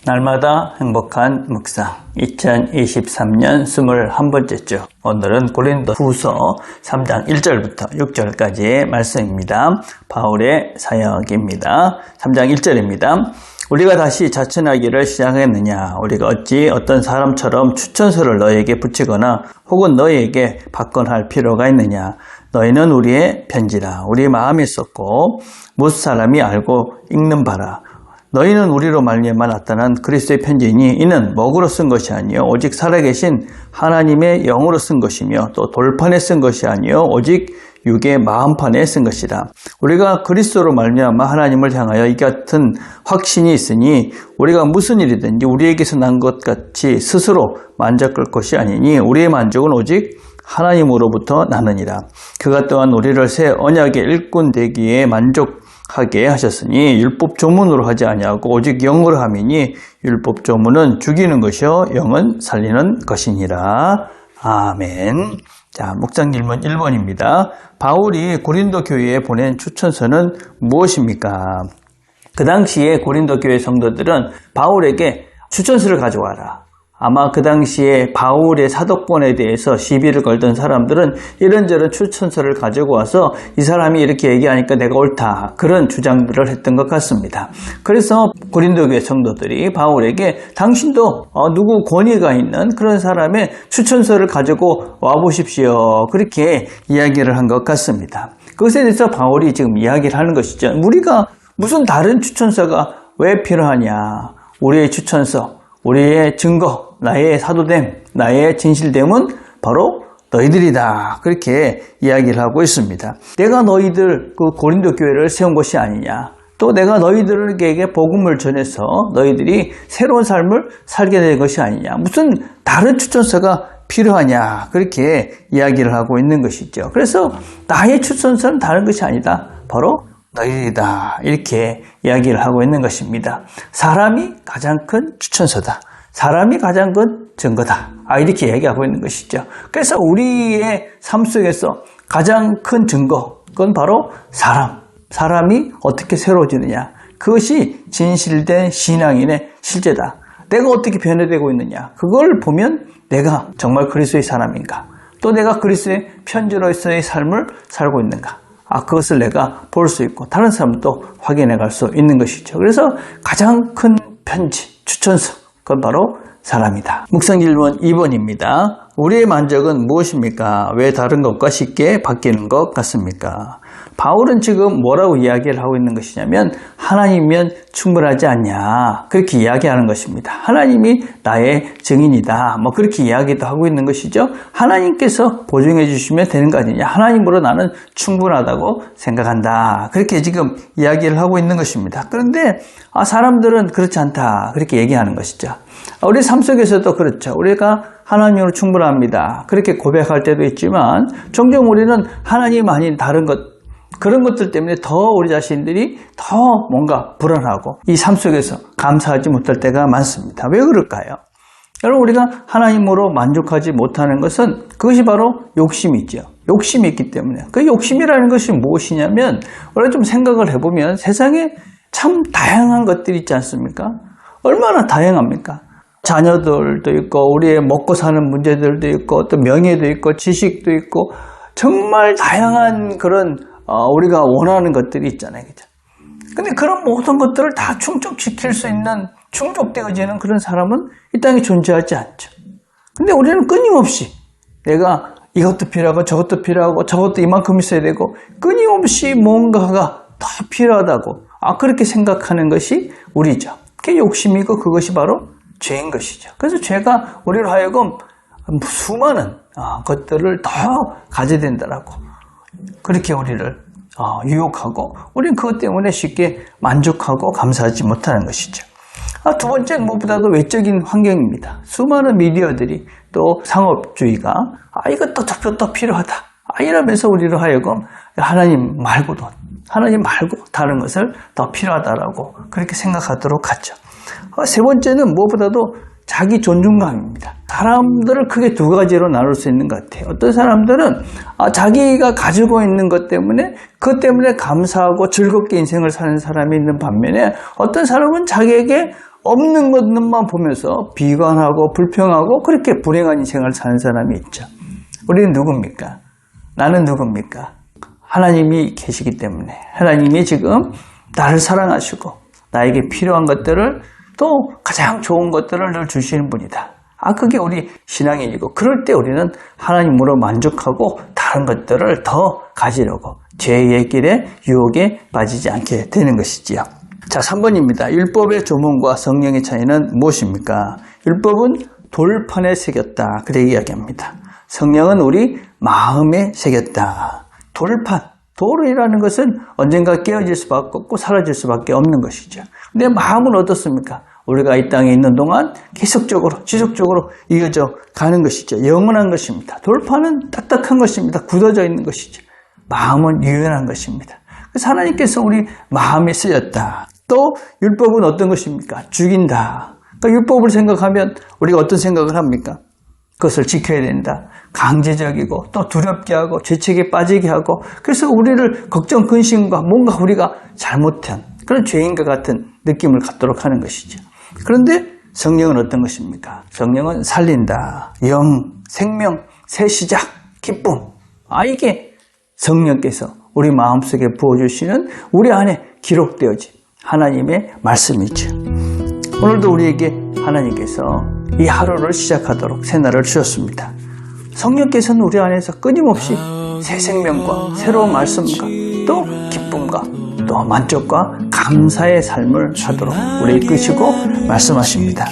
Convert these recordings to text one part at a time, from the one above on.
날마다 행복한 묵상 2023년 21번째죠. 오늘은 고린도후서 3장 1절부터 6절까지의 말씀입니다. 바울의 사역입니다. 3장 1절입니다. 우리가 다시 자천하기를 시작했느냐? 우리가 어찌 어떤 사람처럼 추천서를 너희에게 붙이거나 혹은 너희에게 받거나 필요가 있느냐? 너희는 우리의 편지라. 우리 마음에 썼고 못 사람이 알고 읽는 바라. 너희는 우리로 말미암아 나타난 그리스도의 편지이니 이는 먹으로 쓴 것이 아니요 오직 살아계신 하나님의 영으로 쓴 것이며 또 돌판에 쓴 것이 아니요 오직 육의 마음판에 쓴 것이라. 우리가 그리스도로 말미암아 하나님을 향하여 이 같은 확신이 있으니 우리가 무슨 일이든지 우리에게서 난 것 같이 스스로 만족할 것이 아니니 우리의 만족은 오직 하나님으로부터 나느니라. 그가 또한 우리를 새 언약의 일꾼 되기에 만족하게 하셨으니 율법 조문으로 하지 아니하고 오직 영으로 함이니 율법 조문은 죽이는 것이요 영은 살리는 것이니라. 아멘. 자, 묵상 질문 1번입니다. 바울이 고린도 교회에 보낸 추천서는 무엇입니까? 그 당시에 고린도 교회 성도들은 바울에게 추천서를 가져와라. 아마 그 당시에 바울의 사도권에 대해서 시비를 걸던 사람들은 이런저런 추천서를 가지고 와서 이 사람이 이렇게 얘기하니까 내가 옳다, 그런 주장들을 했던 것 같습니다. 그래서 고린도 교회 성도들이 바울에게 당신도 누구 권위가 있는 그런 사람의 추천서를 가지고 와보십시오, 그렇게 이야기를 한 것 같습니다. 그것에 대해서 바울이 지금 이야기를 하는 것이죠. 우리가 무슨 다른 추천서가 왜 필요하냐? 우리의 추천서, 우리의 증거, 나의 사도됨, 나의 진실됨은 바로 너희들이다, 그렇게 이야기를 하고 있습니다. 내가 너희들 그 고린도 교회를 세운 것이 아니냐, 또 내가 너희들에게 복음을 전해서 너희들이 새로운 삶을 살게 된 것이 아니냐, 무슨 다른 추천서가 필요하냐, 그렇게 이야기를 하고 있는 것이죠. 그래서 나의 추천서는 다른 것이 아니다, 바로 너희들이다, 이렇게 이야기를 하고 있는 것입니다. 사람이 가장 큰 추천서다, 사람이 가장 큰 증거다, 이렇게 얘기하고 있는 것이죠. 그래서 우리의 삶 속에서 가장 큰 증거, 그건 바로 사람이 어떻게 새로워지느냐, 그것이 진실된 신앙인의 실제다. 내가 어떻게 변화되고 있느냐, 그걸 보면 내가 정말 그리스도의 사람인가, 또 내가 그리스도의 편지로서의 삶을 살고 있는가, 그것을 내가 볼 수 있고 다른 사람도 확인해 갈 수 있는 것이죠. 그래서 가장 큰 편지, 추천서, 그건 바로 사람이다. 묵상 질문 2번입니다. 우리의 만족은 무엇입니까? 왜 다른 것과 쉽게 바뀌는 것 같습니까? 바울은 지금 뭐라고 이야기를 하고 있는 것이냐면 하나님이면 충분하지 않냐, 그렇게 이야기하는 것입니다. 하나님이 나의 증인이다, 그렇게 이야기도 하고 있는 것이죠. 하나님께서 보증해 주시면 되는 거 아니냐, 하나님으로 나는 충분하다고 생각한다, 그렇게 지금 이야기를 하고 있는 것입니다. 그런데 사람들은 그렇지 않다, 그렇게 얘기하는 것이죠. 우리 삶 속에서도 그렇죠. 우리가 하나님으로 충분합니다, 그렇게 고백할 때도 있지만 종종 우리는 하나님 아닌 다른 것, 그런 것들 때문에 더 우리 자신들이 더 뭔가 불안하고 이 삶 속에서 감사하지 못할 때가 많습니다. 왜 그럴까요? 여러분, 우리가 하나님으로 만족하지 못하는 것은 그것이 바로 욕심이죠. 욕심이 있기 때문에. 그 욕심이라는 것이 무엇이냐면, 우리가 좀 생각을 해보면 세상에 참 다양한 것들이 있지 않습니까? 얼마나 다양합니까? 자녀들도 있고 우리의 먹고 사는 문제들도 있고 또 명예도 있고 지식도 있고 정말 다양한 그런 우리가 원하는 것들이 있잖아요, 그죠? 근데 그런 모든 것들을 다 충족시킬 수 있는, 충족되어지는 그런 사람은 이 땅에 존재하지 않죠. 근데 우리는 끊임없이 내가 이것도 필요하고 저것도 필요하고 저것도 이만큼 있어야 되고 끊임없이 뭔가가 더 필요하다고 그렇게 생각하는 것이 우리죠. 그게 욕심이고 그것이 바로 죄인 것이죠. 그래서 죄가 우리로 하여금 수많은 것들을 더 가져야 된다라고 그렇게 우리를 유혹하고 우리는 그것 때문에 쉽게 만족하고 감사하지 못하는 것이죠. 두 번째는 무엇보다도 외적인 환경입니다. 수많은 미디어들이 또 상업주의가 이것도 더 필요하다 이러면서 우리로 하여금 하나님 말고 다른 것을 더 필요하다라고 그렇게 생각하도록 하죠. 세 번째는 무엇보다도 자기 존중감입니다. 사람들을 크게 두 가지로 나눌 수 있는 것 같아요. 어떤 사람들은 자기가 가지고 있는 것 때문에 그것 때문에 감사하고 즐겁게 인생을 사는 사람이 있는 반면에 어떤 사람은 자기에게 없는 것만 보면서 비관하고 불평하고 그렇게 불행한 인생을 사는 사람이 있죠. 우리는 누굽니까? 나는 누굽니까? 하나님이 계시기 때문에 하나님이 지금 나를 사랑하시고 나에게 필요한 것들을 또 가장 좋은 것들을 늘 주시는 분이다. 그게 우리 신앙의 일이고 그럴 때 우리는 하나님으로 만족하고 다른 것들을 더 가지려고 죄의 길에 유혹에 빠지지 않게 되는 것이지요. 자, 3번입니다. 율법의 조문과 성령의 차이는 무엇입니까? 율법은 돌판에 새겼다. 그렇게 이야기합니다. 성령은 우리 마음에 새겼다. 돌판. 돌이라는 것은 언젠가 깨어질 수밖에 없고 사라질 수밖에 없는 것이죠. 근데 마음은 어떻습니까? 우리가 이 땅에 있는 동안 계속적으로 지속적으로 이어져 가는 것이죠. 영원한 것입니다. 돌판은 딱딱한 것입니다. 굳어져 있는 것이죠. 마음은 유연한 것입니다. 그래서 하나님께서 우리 마음에 쓰였다. 또 율법은 어떤 것입니까? 죽인다. 그러니까 율법을 생각하면 우리가 어떤 생각을 합니까? 그것을 지켜야 된다. 강제적이고 또 두렵게 하고 죄책에 빠지게 하고 그래서 우리를 걱정, 근심과 뭔가 우리가 잘못한 그런 죄인과 같은 느낌을 갖도록 하는 것이죠. 그런데 성령은 어떤 것입니까? 성령은 살린다. 영, 생명, 새 시작, 기쁨. 이게 성령께서 우리 마음속에 부어주시는 우리 안에 기록되어진 하나님의 말씀이죠. 오늘도 우리에게 하나님께서 이 하루를 시작하도록 새날을 주셨습니다. 성령께서는 우리 안에서 끊임없이 새 생명과 새로운 말씀과 또 기쁨과 또 만족과 감사의 삶을 사도록 우리 이끄시고 말씀하십니다.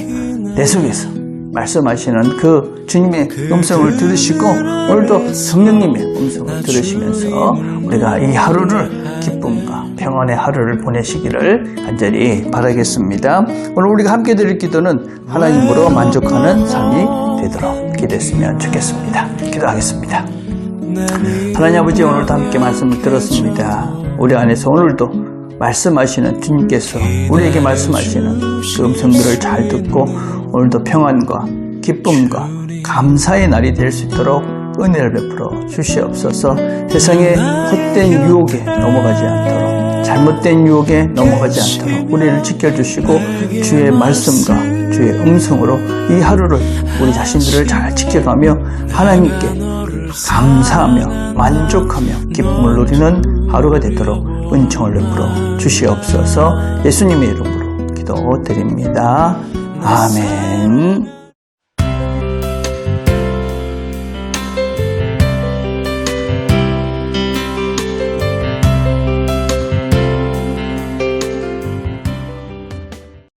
내 속에서 말씀하시는 그 주님의 음성을 들으시고 오늘도 성령님의 음성을 들으시면서 우리가 이 하루를 기쁨과 평안의 하루를 보내시기를 간절히 바라겠습니다. 오늘 우리가 함께 드릴 기도는 하나님으로 만족하는 삶이 되도록 기도했으면 좋겠습니다. 기도하겠습니다. 하나님 아버지, 오늘도 함께 말씀을 들었습니다. 우리 안에서 오늘도 말씀하시는 주님께서 우리에게 말씀하시는 그 음성들을 잘 듣고 오늘도 평안과 기쁨과 감사의 날이 될 수 있도록 은혜를 베풀어 주시옵소서. 세상의 헛된 유혹에 넘어가지 않도록, 잘못된 유혹에 넘어가지 않도록 우리를 지켜주시고 주의 말씀과 주의 음성으로 이 하루를 우리 자신들을 잘 지켜가며 하나님께 감사하며 만족하며 기쁨을 누리는 하루가 되도록 은총을 베풀어 주시옵소서. 예수님의 이름으로 기도드립니다. 아멘.